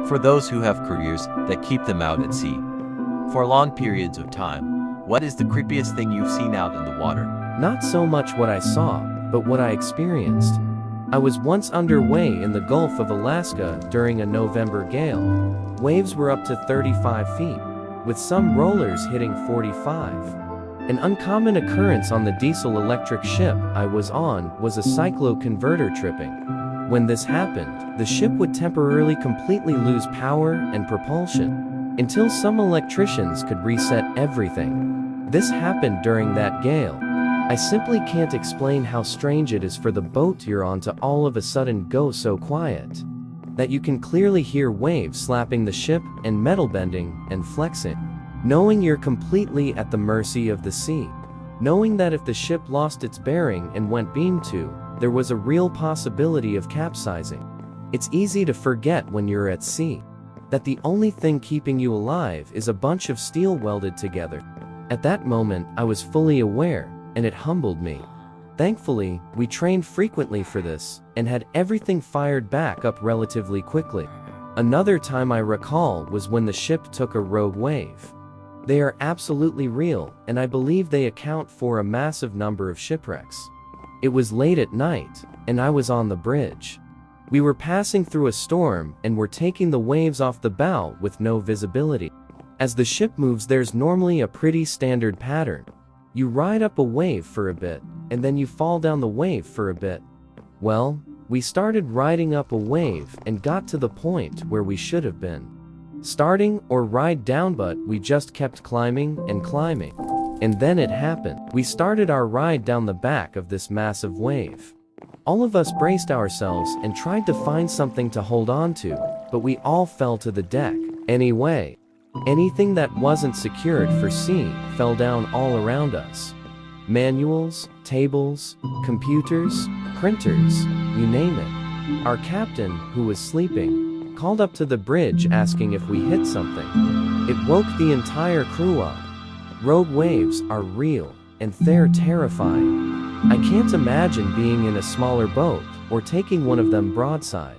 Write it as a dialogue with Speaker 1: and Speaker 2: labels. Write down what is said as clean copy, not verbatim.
Speaker 1: for those who have careers that keep them out at sea for long periods of time. What is the creepiest thing you've seen out in the water?
Speaker 2: Not so much what I saw, but what I experienced. I was once underway in the Gulf of Alaska during a November gale. Waves were up to 35 feet, with some rollers hitting 45. An uncommon occurrence on the diesel-electric ship I was on was a cycloconverter tripping. When this happened, the ship would temporarily completely lose power and propulsion, until some electricians could reset everything. This happened during that gale. I simply can't explain how strange it is for the boat you're on to all of a sudden go so quiet that you can clearly hear waves slapping the ship and metal bending and flexing. Knowing you're completely at the mercy of the sea. Knowing that if the ship lost its bearing and went beam to, there was a real possibility of capsizing. It's easy to forget when you're at sea that the only thing keeping you alive is a bunch of steel welded together. At that moment, I was fully aware, and it humbled me. Thankfully, we trained frequently for this, and had everything fired back up relatively quickly. Another time I recall was when the ship took a rogue wave. They are absolutely real, and I believe they account for a massive number of shipwrecks. It was late at night, and I was on the bridge. We were passing through a storm and were taking the waves off the bow with no visibility. As the ship moves, there's normally a pretty standard pattern. You ride up a wave for a bit, and then you fall down the wave for a bit. Well, we started riding up a wave and got to the point where we should have been starting or ride down, but we just kept climbing and climbing. And then it happened. We started our ride down the back of this massive wave. All of us braced ourselves and tried to find something to hold on to, but we all fell to the deck. Anyway, anything that wasn't secured for sea fell down all around us. Manuals, tables, computers, printers, you name it. Our captain, who was sleeping, called up to the bridge asking if we hit something. It woke the entire crew up. Rogue waves are real, and they're terrifying. I can't imagine being in a smaller boat or taking one of them broadside.